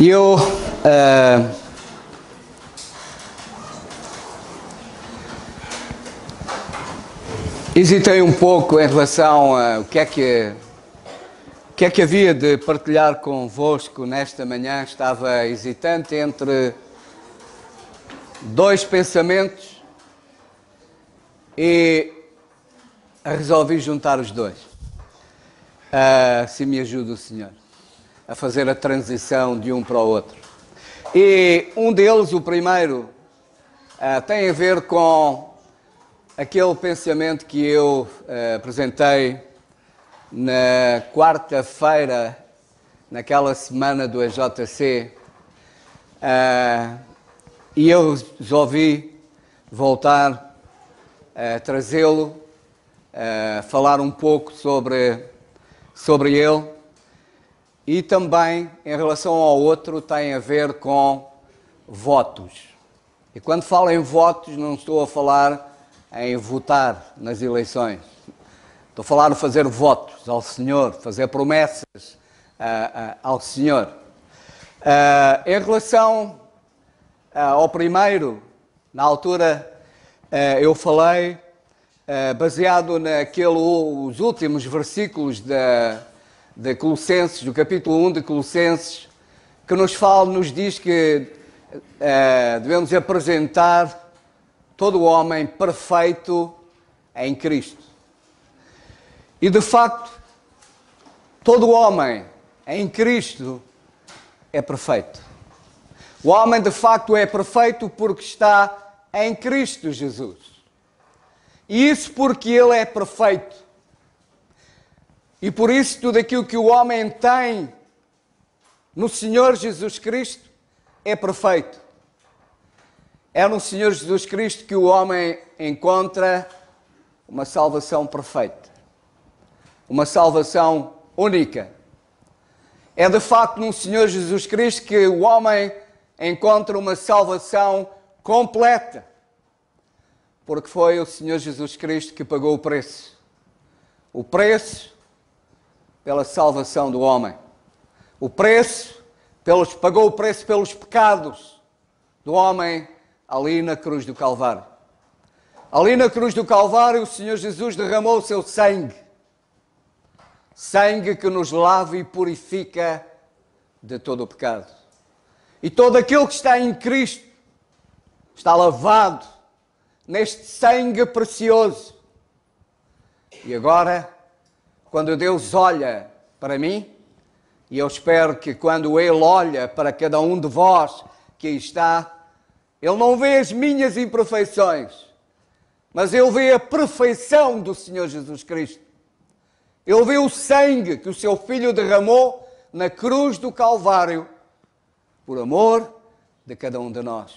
Eu hesitei um pouco em relação a o que é que havia de partilhar convosco nesta manhã. Estava hesitante entre dois pensamentos e resolvi juntar os dois. Se me ajuda o Senhor a fazer a transição de um para o outro. E um deles, o primeiro, tem a ver com aquele pensamento que eu apresentei na quarta-feira, naquela semana do EJC, e eu resolvi voltar a trazê-lo, falar um pouco sobre ele. E também, em relação ao outro, tem a ver com votos. E quando falo em votos, não estou a falar em votar nas eleições. Estou a falar de fazer votos ao Senhor, fazer promessas ao Senhor. Em relação ao primeiro, na altura eu falei, baseado os últimos versículos de Colossenses, do capítulo 1 de Colossenses, que nos diz que devemos apresentar todo o homem perfeito em Cristo. E de facto, todo o homem em Cristo é perfeito. O homem de facto é perfeito porque está em Cristo Jesus. E isso porque Ele é perfeito. E por isso tudo aquilo que o homem tem no Senhor Jesus Cristo é perfeito. É no Senhor Jesus Cristo que o homem encontra uma salvação perfeita. Uma salvação única. É de facto no Senhor Jesus Cristo que o homem encontra uma salvação completa. Porque foi o Senhor Jesus Cristo que pagou o preço. O preço pela salvação do homem. Pagou o preço pelos pecados do homem ali na cruz do Calvário. Ali na cruz do Calvário o Senhor Jesus derramou o seu sangue. Sangue que nos lava e purifica de todo o pecado. E todo aquele que está em Cristo está lavado neste sangue precioso. E agora, quando Deus olha para mim, e eu espero que quando Ele olha para cada um de vós que aí está, Ele não vê as minhas imperfeições, mas Ele vê a perfeição do Senhor Jesus Cristo. Ele vê o sangue que o seu Filho derramou na cruz do Calvário, por amor de cada um de nós.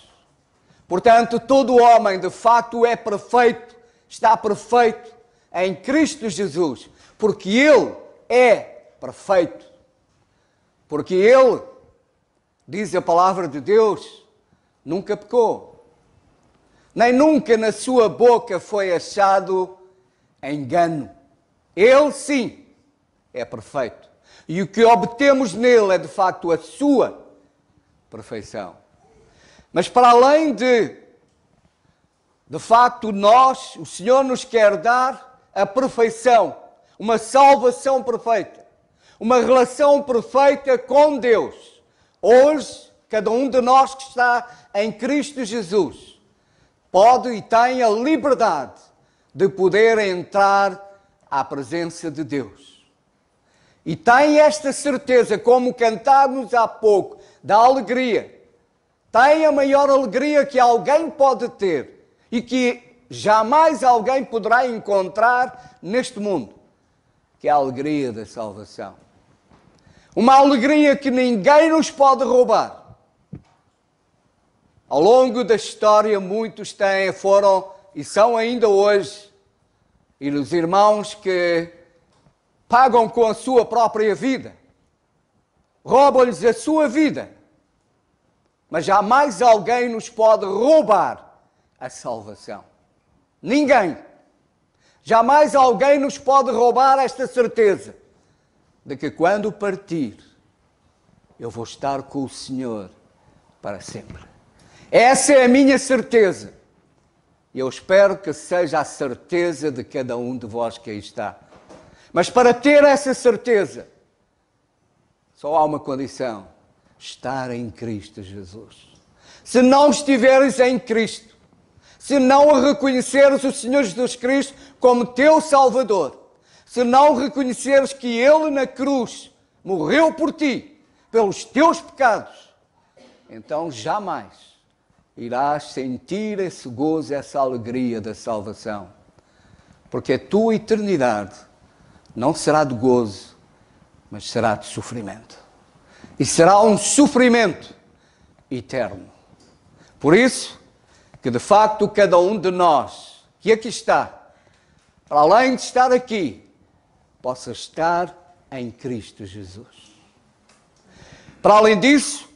Portanto, todo homem de facto é perfeito, está perfeito em Cristo Jesus, porque Ele é perfeito. Porque Ele, diz a palavra de Deus, nunca pecou. Nem nunca na sua boca foi achado engano. Ele sim é perfeito. E o que obtemos nele é de facto a sua perfeição. Mas para além de facto o Senhor nos quer dar a perfeição, uma salvação perfeita, uma relação perfeita com Deus. Hoje, cada um de nós que está em Cristo Jesus pode e tem a liberdade de poder entrar à presença de Deus. E tem esta certeza, como cantámos há pouco, da alegria. Tem a maior alegria que alguém pode ter e que jamais alguém poderá encontrar neste mundo, que é a alegria da salvação. Uma alegria que ninguém nos pode roubar. Ao longo da história, muitos foram e são ainda hoje, e os irmãos que pagam com a sua própria vida, roubam-lhes a sua vida, mas jamais alguém nos pode roubar a salvação. Ninguém. Jamais alguém nos pode roubar esta certeza de que quando partir, eu vou estar com o Senhor para sempre. Essa é a minha certeza. E eu espero que seja a certeza de cada um de vós que aí está. Mas para ter essa certeza, só há uma condição: estar em Cristo Jesus. Se não estiveres em Cristo, se não reconheceres o Senhor Jesus Cristo como teu Salvador, se não reconheceres que Ele na cruz morreu por ti, pelos teus pecados, então jamais irás sentir esse gozo, essa alegria da salvação. Porque a tua eternidade não será de gozo, mas será de sofrimento. E será um sofrimento eterno. Por isso, que de facto cada um de nós que aqui está, para além de estar aqui, possa estar em Cristo Jesus. Para além disso,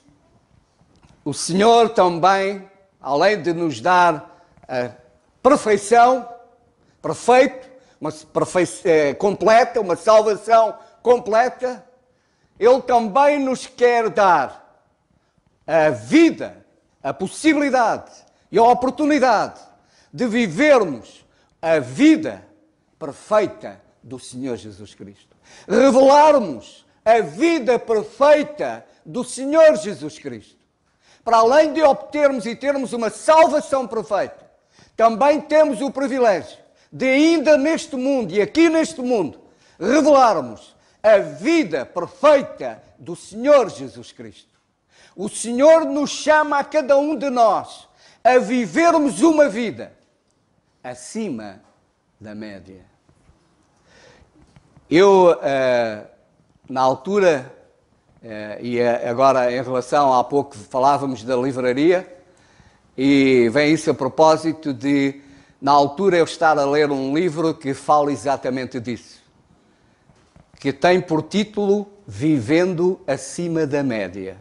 o Senhor também, além de nos dar a perfeição, perfeito, uma perfeição completa, uma salvação completa, Ele também nos quer dar a vida, a possibilidade e a oportunidade de vivermos a vida perfeita do Senhor Jesus Cristo. Revelarmos a vida perfeita do Senhor Jesus Cristo. Para além de obtermos e termos uma salvação perfeita, também temos o privilégio de ainda neste mundo e aqui neste mundo revelarmos a vida perfeita do Senhor Jesus Cristo. O Senhor nos chama a cada um de nós a vivermos uma vida acima da média. Eu, na altura, e agora em relação há pouco falávamos da livraria, e vem isso a propósito de, na altura, eu estar a ler um livro que fala exatamente disso, que tem por título Vivendo Acima da Média.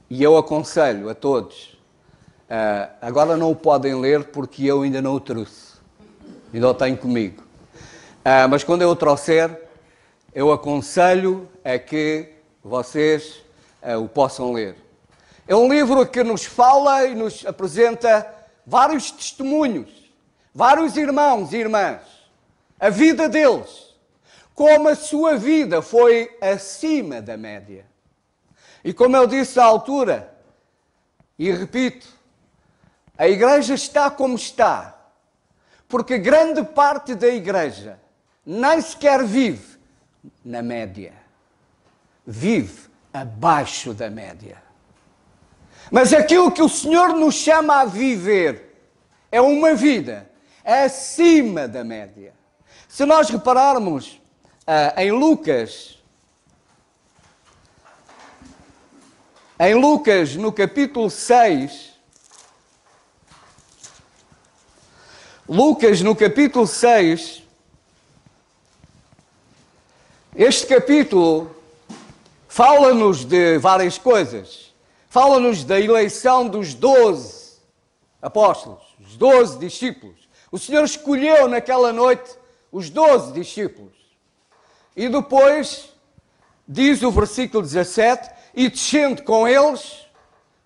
E eu aconselho a todos, agora não o podem ler porque eu ainda não o trouxe, ainda o tenho comigo, mas quando eu o trouxer, eu aconselho a que vocês o possam ler. É um livro que nos fala e nos apresenta vários testemunhos, vários irmãos e irmãs, a vida deles, como a sua vida foi acima da média. E como eu disse à altura, e repito, a igreja está como está, porque grande parte da igreja nem sequer vive na média. Vive abaixo da média. Mas aquilo que o Senhor nos chama a viver é uma vida acima da média. Se nós repararmos em Lucas, no capítulo 6, este capítulo fala-nos de várias coisas. Fala-nos da eleição dos 12 apóstolos, os 12 discípulos. O Senhor escolheu naquela noite os 12 discípulos. E depois, diz o versículo 17, e descendo com eles,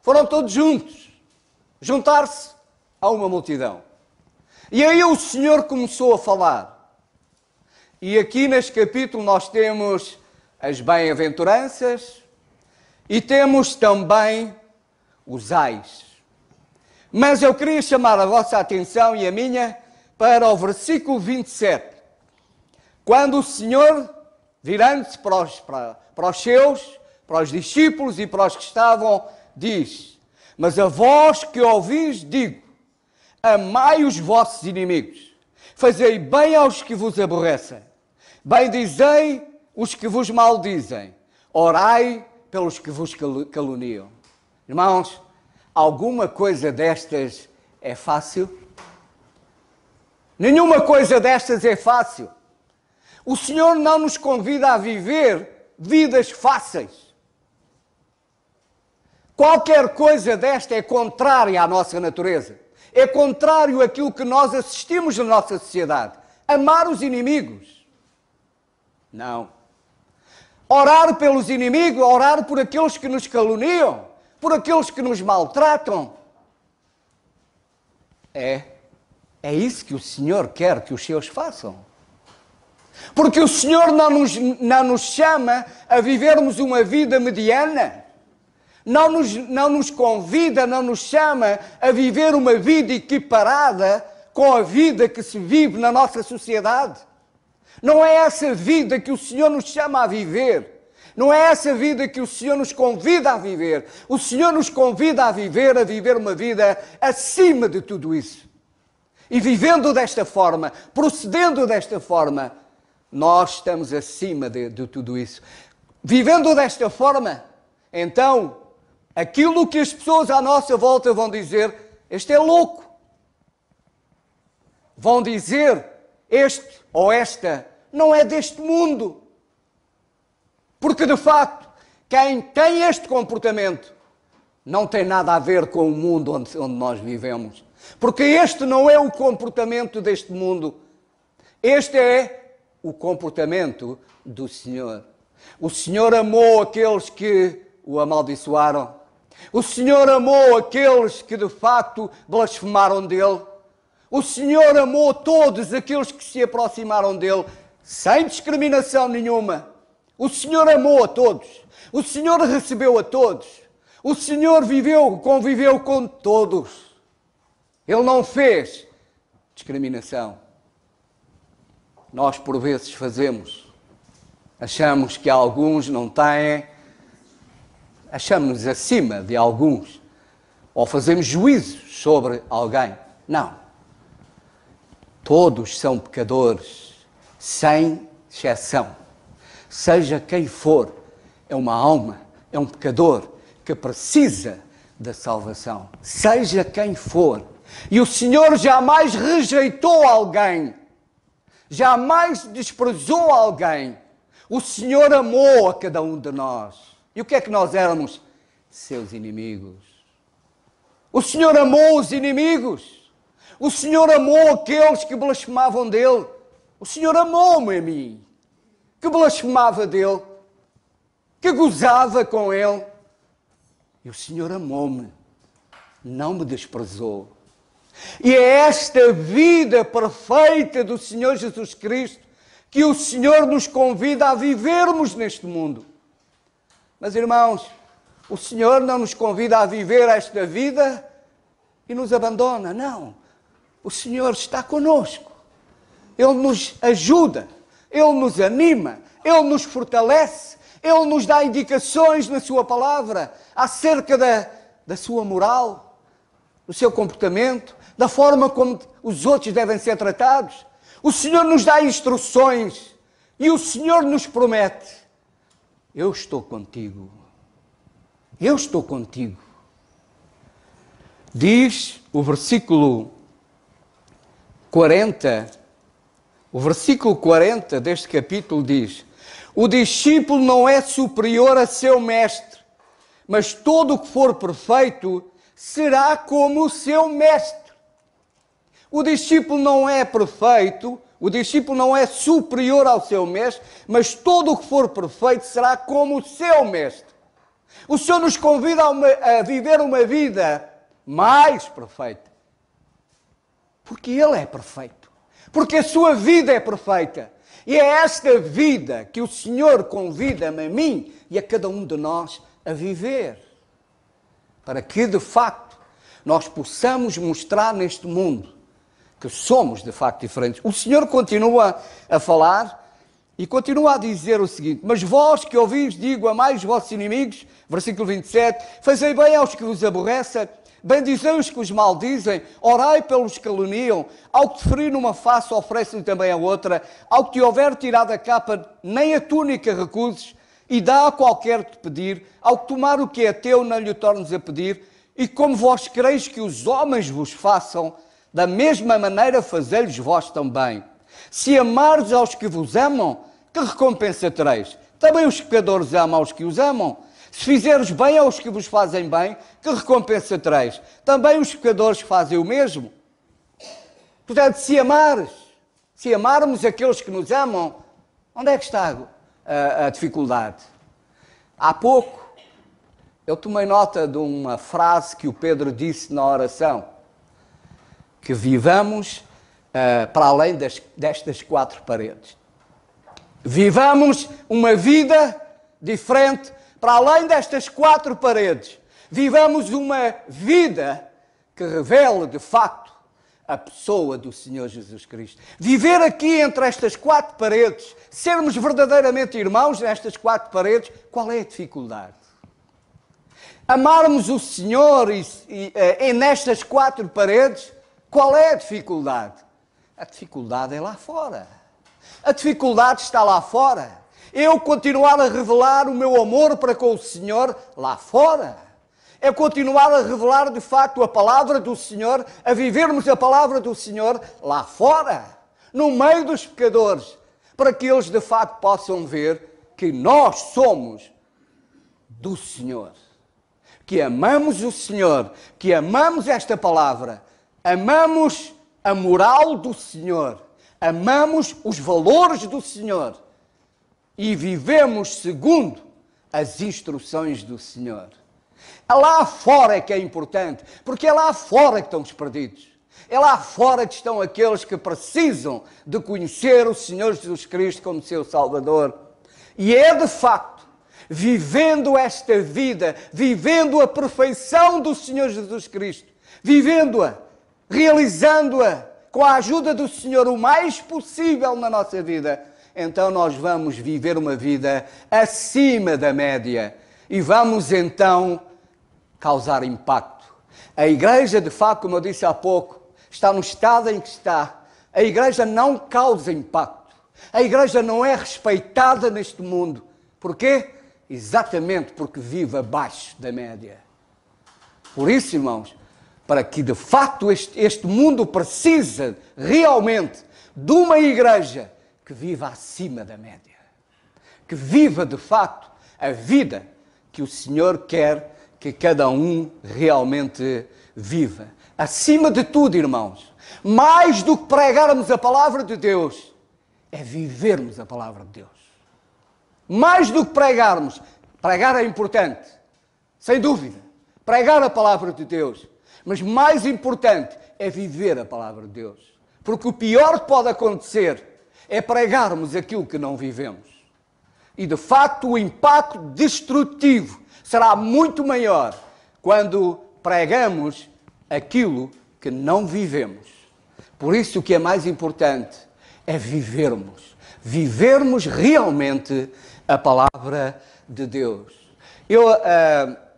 foram todos juntos, juntar-se a uma multidão. E aí o Senhor começou a falar. E aqui neste capítulo nós temos as bem-aventuranças e temos também os ais. Mas eu queria chamar a vossa atenção e a minha para o versículo 27. Quando o Senhor, virando-se para os seus, para os discípulos e para os que estavam, diz: mas a vós que ouvis digo, amai os vossos inimigos, fazei bem aos que vos aborrecem, bendizei os que vos maldizem, orai pelos que vos caluniam. Irmãos, alguma coisa destas é fácil? Nenhuma coisa destas é fácil. O Senhor não nos convida a viver vidas fáceis. Qualquer coisa desta é contrária à nossa natureza. É contrário àquilo que nós assistimos na nossa sociedade. Amar os inimigos. Não. Orar pelos inimigos, orar por aqueles que nos caluniam, por aqueles que nos maltratam. É isso que o Senhor quer que os seus façam. Porque o Senhor não nos chama a vivermos uma vida mediana. Não nos convida, não nos chama a viver uma vida equiparada com a vida que se vive na nossa sociedade. Não é essa vida que o Senhor nos chama a viver. Não é essa vida que o Senhor nos convida a viver. O Senhor nos convida a viver uma vida acima de tudo isso. E vivendo desta forma, procedendo desta forma, nós estamos acima de tudo isso. Vivendo desta forma, então, aquilo que as pessoas à nossa volta vão dizer, este é louco. Vão dizer, este ou esta não é deste mundo. Porque, de facto, quem tem este comportamento não tem nada a ver com o mundo onde nós vivemos. Porque este não é o comportamento deste mundo. Este é o comportamento do Senhor. O Senhor amou aqueles que o amaldiçoaram. O Senhor amou aqueles que, de facto, blasfemaram dele. O Senhor amou todos aqueles que se aproximaram dele, sem discriminação nenhuma. O Senhor amou a todos. O Senhor recebeu a todos. O Senhor conviveu com todos. Ele não fez discriminação. Nós, por vezes, fazemos. Achamos que alguns não têm. Achamos-nos acima de alguns. Ou fazemos juízos sobre alguém. Não. Todos são pecadores, sem exceção. Seja quem for, é uma alma, é um pecador que precisa da salvação. Seja quem for. E o Senhor jamais rejeitou alguém. Jamais desprezou alguém. O Senhor amou a cada um de nós. E o que é que nós éramos? Seus inimigos. O Senhor amou os inimigos. O Senhor amou aqueles que blasfemavam dele. O Senhor amou-me a mim, que blasfemava dele, que gozava com ele. E o Senhor amou-me, não me desprezou. E é esta vida perfeita do Senhor Jesus Cristo que o Senhor nos convida a vivermos neste mundo. Mas, irmãos, o Senhor não nos convida a viver esta vida e nos abandona, não. O Senhor está conosco. Ele nos ajuda, Ele nos anima, Ele nos fortalece, Ele nos dá indicações na sua palavra acerca da sua moral, do seu comportamento, da forma como os outros devem ser tratados. O Senhor nos dá instruções e o Senhor nos promete: eu estou contigo. Eu estou contigo. Diz o versículo 40, o versículo 40 deste capítulo diz: o discípulo não é superior a seu mestre, mas todo o que for perfeito será como o seu mestre. O discípulo não é perfeito, o discípulo não é superior ao seu mestre, mas todo o que for perfeito será como o seu mestre. O Senhor nos convida a viver uma vida mais perfeita. Porque Ele é perfeito. Porque a sua vida é perfeita. E é esta vida que o Senhor convida-me a mim e a cada um de nós a viver. Para que, de facto, nós possamos mostrar neste mundo que somos, de facto, diferentes. O Senhor continua a falar e continua a dizer o seguinte: mas vós que ouvis, digo, amai os vossos inimigos, versículo 27, fazei bem aos que vos aborrecem, bendizei os que os maldizem, orai pelos que caluniam, ao que te ferir numa face, oferece-lhe também a outra, ao que te houver tirado a capa, nem a túnica recuses, e dá a qualquer que te pedir, ao que tomar o que é teu, não lhe o tornes a pedir, e como vós quereis que os homens vos façam, da mesma maneira fazei-lhes vós também. Se amardes aos que vos amam, que recompensa tereis? Também os pecadores amam aos que os amam. Se fizeres bem aos que vos fazem bem, que recompensa tereis? Também os pecadores fazem o mesmo. Portanto, se amarmos aqueles que nos amam, onde é que está a dificuldade. Há pouco, eu tomei nota de uma frase que o Pedro disse na oração, que vivamos para além destas quatro paredes. Vivamos uma vida diferente para além destas quatro paredes. Vivamos uma vida que revele, de facto, a pessoa do Senhor Jesus Cristo. Viver aqui entre estas quatro paredes, sermos verdadeiramente irmãos nestas quatro paredes, qual é a dificuldade? Amarmos o Senhor e nestas quatro paredes, qual é a dificuldade? A dificuldade é lá fora. A dificuldade está lá fora. Eu continuar a revelar o meu amor para com o Senhor lá fora. É continuar a revelar de facto a palavra do Senhor, a vivermos a palavra do Senhor lá fora, no meio dos pecadores, para que eles de facto possam ver que nós somos do Senhor, que amamos o Senhor, que amamos esta palavra, amamos a moral do Senhor, amamos os valores do Senhor e vivemos segundo as instruções do Senhor. É lá fora que é importante, porque é lá fora que estão os perdidos. É lá fora que estão aqueles que precisam de conhecer o Senhor Jesus Cristo como seu Salvador. E é de facto, vivendo esta vida, vivendo a perfeição do Senhor Jesus Cristo, vivendo-a, realizando-a com a ajuda do Senhor o mais possível na nossa vida, então nós vamos viver uma vida acima da média e vamos então causar impacto. A igreja, de facto, como eu disse há pouco, está no estado em que está. A igreja não causa impacto. A igreja não é respeitada neste mundo. Porquê? Exatamente porque vive abaixo da média. Por isso, irmãos, para que de facto este mundo precisa realmente de uma igreja que viva acima da média. Que viva de facto a vida que o Senhor quer que cada um realmente viva. Acima de tudo, irmãos, mais do que pregarmos a palavra de Deus, é vivermos a palavra de Deus. Mais do que pregarmos, pregar é importante, sem dúvida, pregar a palavra de Deus, mas mais importante é viver a palavra de Deus. Porque o pior que pode acontecer é pregarmos aquilo que não vivemos. E de facto o impacto destrutivo será muito maior quando pregamos aquilo que não vivemos. Por isso o que é mais importante é vivermos realmente a palavra de Deus.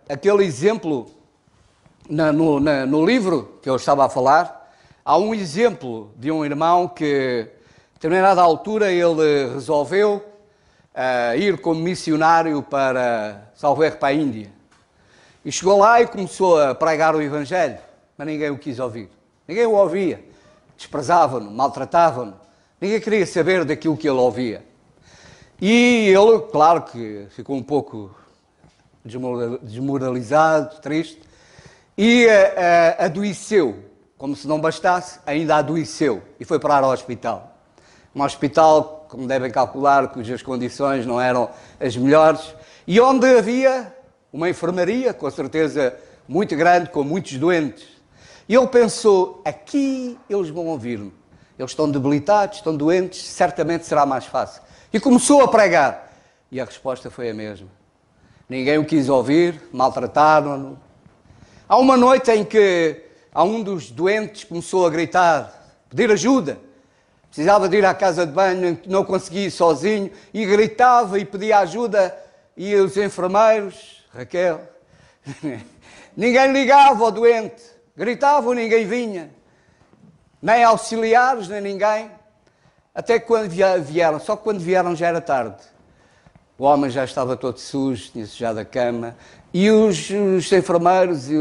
Aquele exemplo no livro que eu estava a falar, há um exemplo de um irmão que, a determinada altura, ele resolveu ir como missionário para, salvo erro, para a Índia. E chegou lá e começou a pregar o Evangelho, mas ninguém o quis ouvir. Ninguém o ouvia. Desprezavam-no, maltratavam-no. Ninguém queria saber daquilo que ele ouvia. E ele, claro que ficou um pouco desmoralizado, triste, e adoeceu. Como se não bastasse, ainda adoeceu e foi parar ao hospital. Um hospital, como devem calcular, cujas condições não eram as melhores, e onde havia uma enfermaria, com certeza muito grande, com muitos doentes. E ele pensou, aqui eles vão ouvir-me. Eles estão debilitados, estão doentes, certamente será mais fácil. E começou a pregar. E a resposta foi a mesma. Ninguém o quis ouvir, maltrataram-no. Há uma noite em que um dos doentes começou a gritar, pedir ajuda. Precisava de ir à casa de banho, não conseguia ir sozinho, e gritava e pedia ajuda. E os enfermeiros, Raquel, ninguém ligava ao doente. Gritavam, ninguém vinha. Nem auxiliares, nem ninguém. Até que quando vieram, só que quando vieram já era tarde. O homem já estava todo sujo, tinha sujado a cama. E os enfermeiros e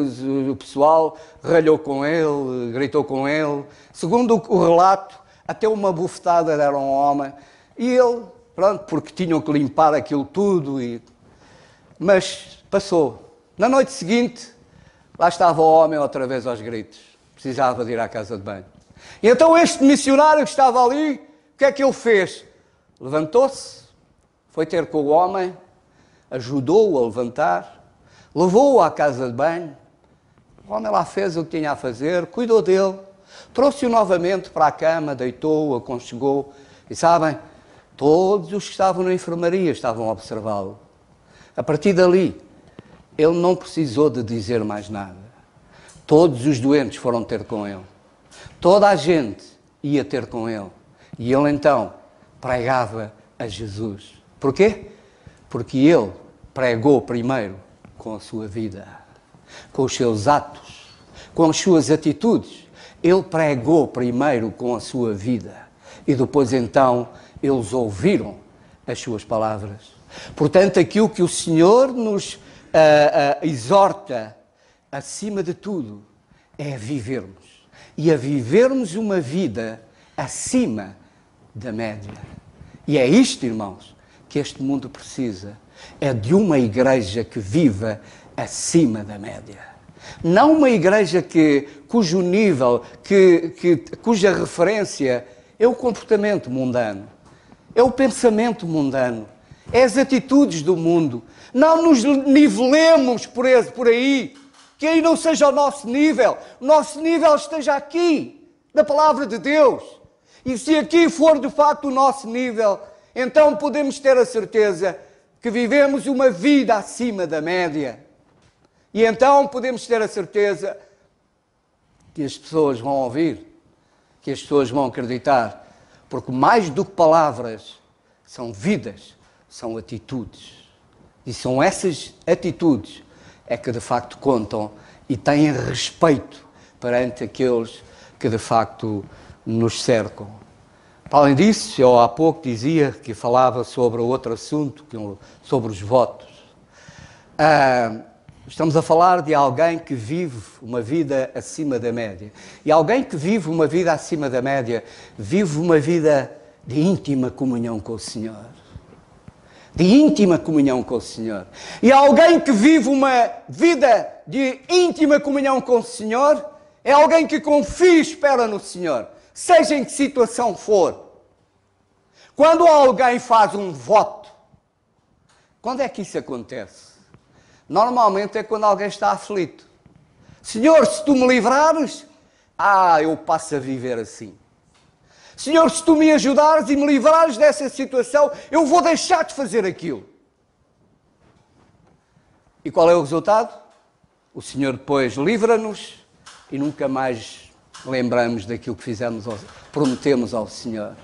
o pessoal ralhou com ele, gritou com ele. Segundo o relato, até uma bufetada deram ao homem. E ele, pronto, porque tinham que limpar aquilo tudo. Mas passou. Na noite seguinte, lá estava o homem outra vez aos gritos. Precisava de ir à casa de banho. E então este missionário que estava ali, o que é que ele fez? Levantou-se, foi ter com o homem, ajudou-o a levantar, levou-o à casa de banho. O homem lá fez o que tinha a fazer, cuidou dele, trouxe-o novamente para a cama, deitou-o, aconchegou. E sabem, todos os que estavam na enfermaria estavam a observá-lo. A partir dali, ele não precisou de dizer mais nada. Todos os doentes foram ter com ele. Toda a gente ia ter com ele. E ele então pregava a Jesus. Porquê? Porque ele pregou primeiro com a sua vida, com os seus atos, com as suas atitudes. Ele pregou primeiro com a sua vida. E depois então eles ouviram as suas palavras. Portanto, aquilo que o Senhor nos exorta, acima de tudo, é a vivermos. E a vivermos uma vida acima da média. E é isto, irmãos, que este mundo precisa. É de uma igreja que viva acima da média. Não uma igreja cujo nível, cuja referência é o comportamento mundano, é o pensamento mundano, é as atitudes do mundo. Não nos nivelemos por aí, que aí não seja o nosso nível esteja aqui, da palavra de Deus. E se aqui for de facto o nosso nível, então podemos ter a certeza que vivemos uma vida acima da média. E então podemos ter a certeza que as pessoas vão ouvir, que as pessoas vão acreditar, porque mais do que palavras, são vidas, são atitudes. E são essas atitudes é que de facto contam e têm respeito perante aqueles que de facto nos cercam. Para além disso, eu há pouco dizia que falava sobre outro assunto, sobre os votos. Estamos a falar de alguém que vive uma vida acima da média. E alguém que vive uma vida acima da média, vive uma vida de íntima comunhão com o Senhor. De íntima comunhão com o Senhor. E alguém que vive uma vida de íntima comunhão com o Senhor, é alguém que confia e espera no Senhor, seja em que situação for. Quando alguém faz um voto, quando é que isso acontece? Normalmente é quando alguém está aflito. Senhor, se tu me livrares, eu passo a viver assim. Senhor, se tu me ajudares e me livrares dessa situação, eu vou deixar de fazer aquilo. E qual é o resultado? O Senhor depois livra-nos e nunca mais lembramos daquilo que prometemos ao Senhor.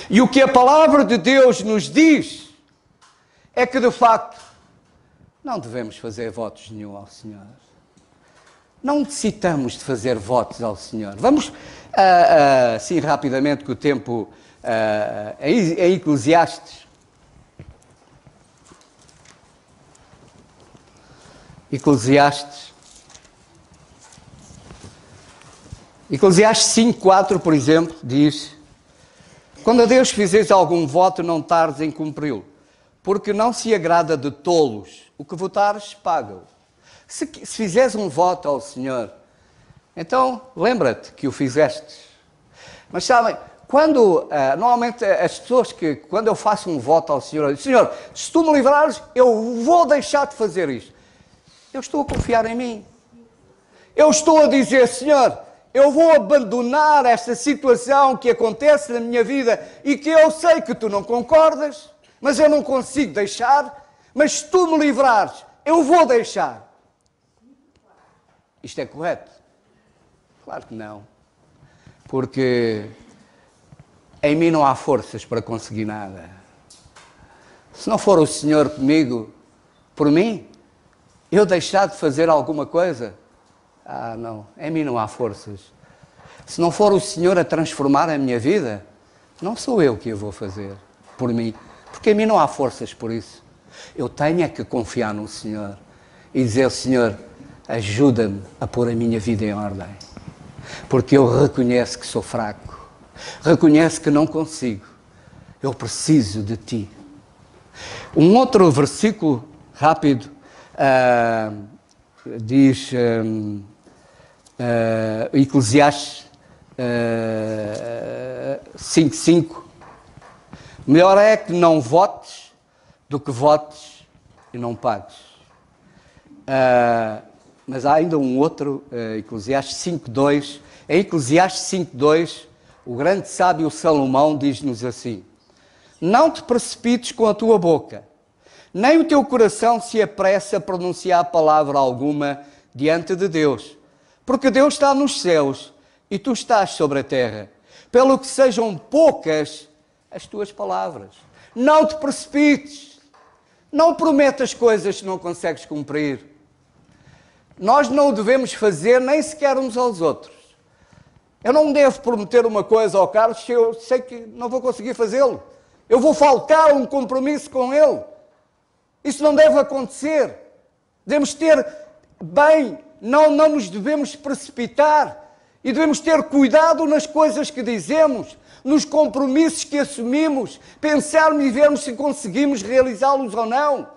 E o que a palavra de Deus nos diz é que, de facto, não devemos fazer votos nenhum ao Senhor. Não necessitamos de fazer votos ao Senhor. Vamos, assim, rapidamente, que o tempo em Eclesiastes. Eclesiastes 5:4, por exemplo, diz: quando a Deus fizeres algum voto, não tardes em cumpri-lo, porque não se agrada de tolos. O que votares, paga-o. Se fizeres um voto ao Senhor, então lembra-te que o fizestes. Mas sabem, normalmente as pessoas quando eu faço um voto ao Senhor, eu digo: Senhor, se tu me livrares, eu vou deixar de fazer isto. Eu estou a confiar em mim. Eu estou a dizer: Senhor, eu vou abandonar esta situação que acontece na minha vida e que eu sei que tu não concordas, mas eu não consigo deixar. Mas se tu me livrares, eu vou deixar. Isto é correto? Claro que não. Porque em mim não há forças para conseguir nada. Se não for o Senhor comigo, por mim, eu deixar de fazer alguma coisa, não, em mim não há forças. Se não for o Senhor a transformar a minha vida, não sou eu que eu vou fazer por mim, porque em mim não há forças por isso. Eu tenho é que confiar no Senhor e dizer: Senhor, ajuda-me a pôr a minha vida em ordem, porque eu reconheço que sou fraco, reconheço que não consigo, eu preciso de Ti. Um outro versículo rápido diz, Eclesiastes 5:5: melhor é que não votes do que votes e não pagues. Mas há ainda um outro, Eclesiastes 5.2. Em Eclesiastes 5.2, o grande sábio Salomão diz-nos assim: não te precipites com a tua boca, nem o teu coração se apresse a pronunciar palavra alguma diante de Deus, porque Deus está nos céus e tu estás sobre a terra, pelo que sejam poucas as tuas palavras. Não te precipites, não prometas coisas que não consegues cumprir. Nós não o devemos fazer nem sequer uns aos outros. Eu não devo prometer uma coisa ao Carlos se eu sei que não vou conseguir fazê-lo. Eu vou faltar um compromisso com ele. Isso não deve acontecer. Devemos ter bem, não nos devemos precipitar e devemos ter cuidado nas coisas que dizemos, nos compromissos que assumimos, pensarmos e vermos se conseguimos realizá-los ou não.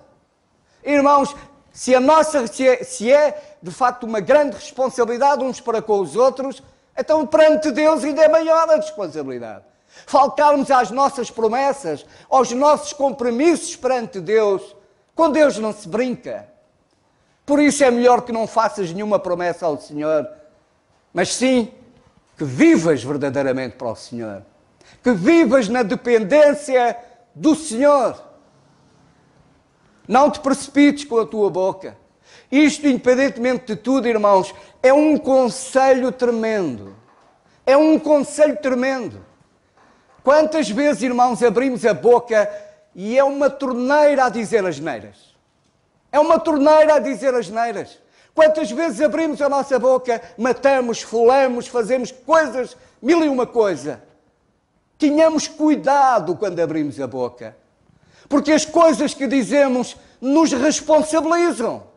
Irmãos, se é de facto uma grande responsabilidade uns para com os outros, então perante Deus ainda é maior a responsabilidade. Faltarmos às nossas promessas, aos nossos compromissos perante Deus, com Deus não se brinca. Por isso é melhor que não faças nenhuma promessa ao Senhor, mas sim que vivas verdadeiramente para o Senhor, que vivas na dependência do Senhor. Não te precipites com a tua boca. Isto, independentemente de tudo, irmãos, é um conselho tremendo. É um conselho tremendo. Quantas vezes, irmãos, abrimos a boca e é uma torneira a dizer asneiras? É uma torneira a dizer asneiras. Quantas vezes abrimos a nossa boca, matamos, fulamos, fazemos coisas, mil e uma coisa. Tenhamos cuidado quando abrimos a boca, porque as coisas que dizemos nos responsabilizam.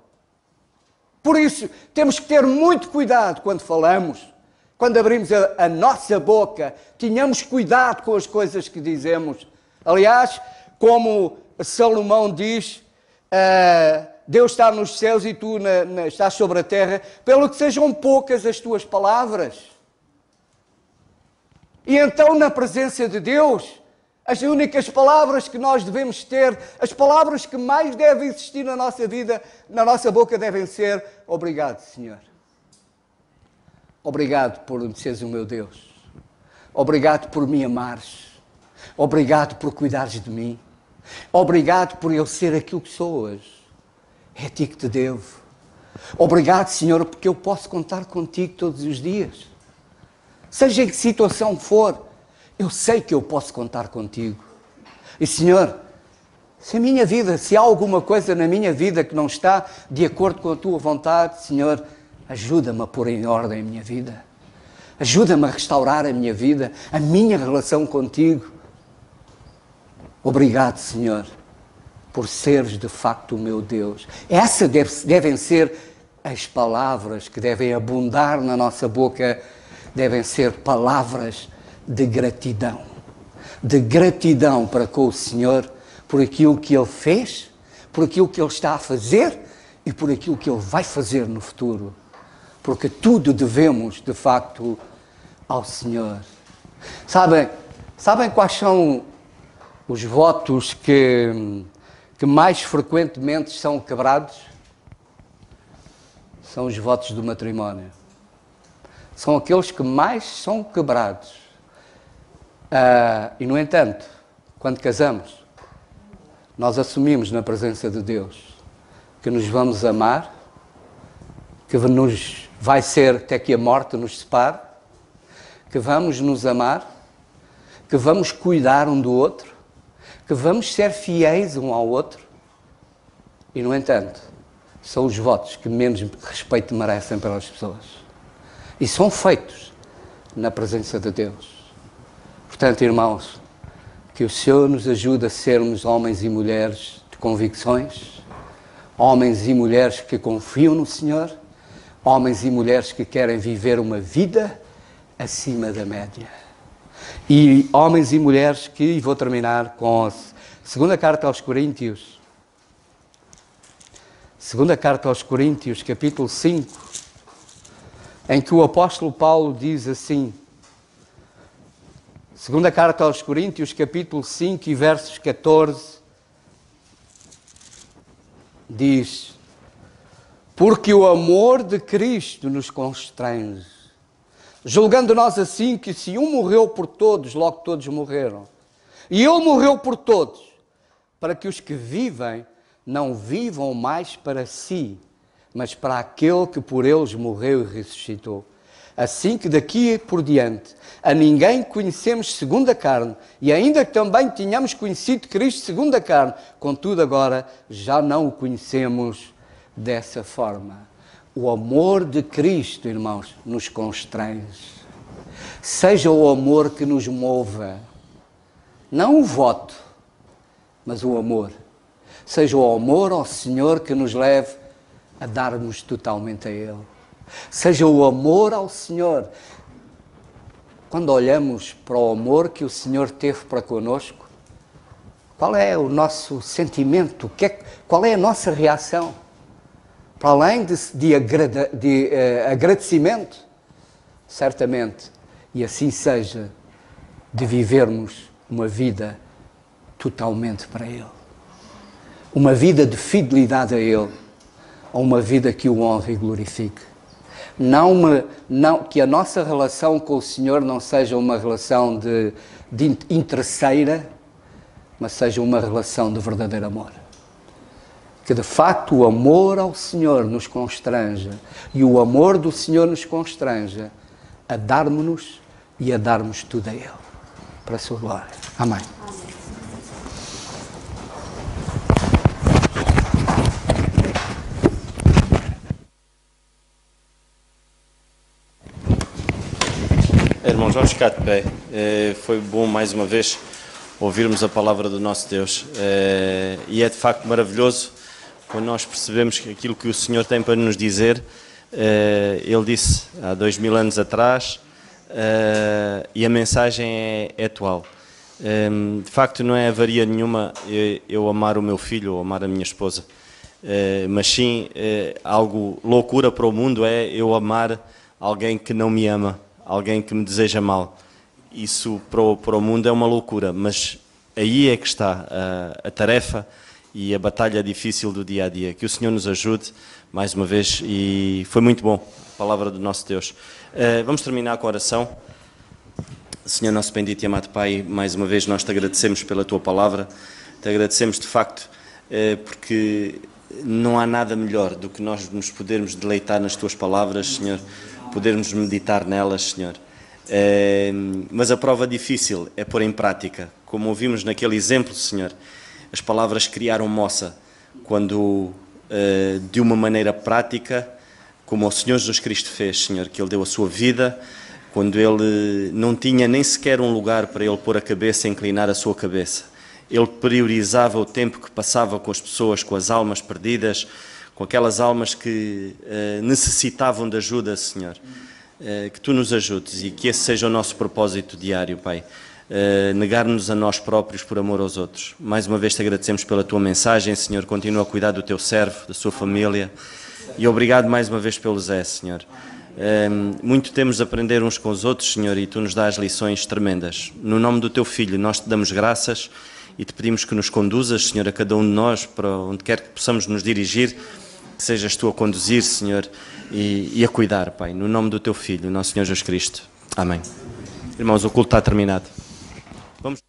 Por isso, temos que ter muito cuidado quando falamos, quando abrimos a nossa boca, tenhamos cuidado com as coisas que dizemos. Aliás, como Salomão diz, Deus está nos céus e tu estás sobre a terra, pelo que sejam poucas as tuas palavras. E então, na presença de Deus, as únicas palavras que nós devemos ter, as palavras que mais devem existir na nossa vida, na nossa boca, devem ser: obrigado, Senhor. Obrigado por seres o meu Deus. Obrigado por me amares. Obrigado por cuidares de mim. Obrigado por eu ser aquilo que sou hoje. É a ti que te devo. Obrigado, Senhor, porque eu posso contar contigo todos os dias. Seja em que situação for, eu sei que eu posso contar contigo. E, Senhor, se há alguma coisa na minha vida que não está de acordo com a tua vontade, Senhor, ajuda-me a pôr em ordem a minha vida. Ajuda-me a restaurar a minha vida, a minha relação contigo. Obrigado, Senhor, por seres de facto o meu Deus. Essas devem ser as palavras que devem abundar na nossa boca, devem ser palavras de gratidão para com o Senhor, por aquilo que Ele fez, por aquilo que Ele está a fazer e por aquilo que Ele vai fazer no futuro. Porque tudo devemos, de facto, ao Senhor. Sabem quais são os votos que mais frequentemente são quebrados? São os votos do matrimónio. São aqueles que mais são quebrados. E, no entanto, quando casamos, nós assumimos na presença de Deus que nos vamos amar, que vai ser até que a morte nos separe, que vamos nos amar, que vamos cuidar um do outro, que vamos ser fiéis um ao outro. E, no entanto, são os votos que menos respeito merecem pelas pessoas. E são feitos na presença de Deus. Portanto, irmãos, que o Senhor nos ajude a sermos homens e mulheres de convicções, homens e mulheres que confiam no Senhor, homens e mulheres que querem viver uma vida acima da média. E homens e mulheres que, e vou terminar com a segunda carta aos Coríntios, segunda carta aos Coríntios, capítulo 5, em que o apóstolo Paulo diz assim, segunda carta aos Coríntios, capítulo 5 e versos 14 diz: porque o amor de Cristo nos constrange, julgando nós assim que se um morreu por todos, logo todos morreram. E Ele morreu por todos, para que os que vivem não vivam mais para si, mas para aquele que por eles morreu e ressuscitou. Assim que daqui por diante a ninguém conhecemos segundo a carne, e ainda que também tenhamos conhecido Cristo segundo a carne, contudo agora já não o conhecemos dessa forma. O amor de Cristo, irmãos, nos constrange. Seja o amor que nos mova, não o voto, mas o amor. Seja o amor ao Senhor que nos leve a darmos totalmente a Ele. Seja o amor ao Senhor. Quando olhamos para o amor que o Senhor teve para conosco, qual é o nosso sentimento? Qual é a nossa reação? Para além de agradecimento, certamente, e assim seja, de vivermos uma vida totalmente para Ele. Uma vida de fidelidade a Ele, ou uma vida que o honre e glorifique. Que a nossa relação com o Senhor não seja uma relação de interesseira, mas seja uma relação de verdadeiro amor. Que de facto o amor ao Senhor nos constranja e o amor do Senhor nos constranja a darmos-nos e a darmos tudo a Ele, para a sua glória. Amém. Irmãos, vamos ficar de pé. Foi bom mais uma vez ouvirmos a palavra do nosso Deus. E é de facto maravilhoso quando nós percebemos que aquilo que o Senhor tem para nos dizer. Ele disse há 2000 anos atrás, e a mensagem é atual. De facto não é avaria nenhuma eu amar o meu filho ou amar a minha esposa, mas sim algo loucura para o mundo é eu amar alguém que não me ama, alguém que me deseja mal. Isso para o mundo é uma loucura, mas aí é que está a tarefa e a batalha difícil do dia a dia. Que o Senhor nos ajude mais uma vez, e foi muito bom a palavra do nosso Deus. Vamos terminar com a oração. Senhor nosso bendito e amado Pai, mais uma vez nós te agradecemos pela tua palavra, te agradecemos de facto porque não há nada melhor do que nós nos podermos deleitar nas tuas palavras, Senhor, podermos meditar nelas, Senhor. Mas a prova difícil é pôr em prática. Como ouvimos naquele exemplo, Senhor, as palavras criaram moça quando, de uma maneira prática, como o Senhor Jesus Cristo fez, Senhor, que Ele deu a sua vida, quando Ele não tinha nem sequer um lugar para Ele pôr a cabeça e inclinar a sua cabeça. Ele priorizava o tempo que passava com as pessoas, com as almas perdidas, com aquelas almas que necessitavam de ajuda, Senhor. Que Tu nos ajudes e que esse seja o nosso propósito diário, Pai. Negar-nos a nós próprios por amor aos outros. Mais uma vez te agradecemos pela Tua mensagem, Senhor. Continua a cuidar do Teu servo, da sua família. E obrigado mais uma vez pelo Zé, Senhor. Muito temos de aprender uns com os outros, Senhor, e Tu nos dás lições tremendas. No nome do Teu Filho, nós Te damos graças e Te pedimos que nos conduzas, Senhor, a cada um de nós, para onde quer que possamos nos dirigir, que sejas Tu a conduzir, Senhor, e a cuidar, Pai. No nome do Teu Filho, nosso Senhor Jesus Cristo. Amém. Irmãos, o culto está terminado. Vamos...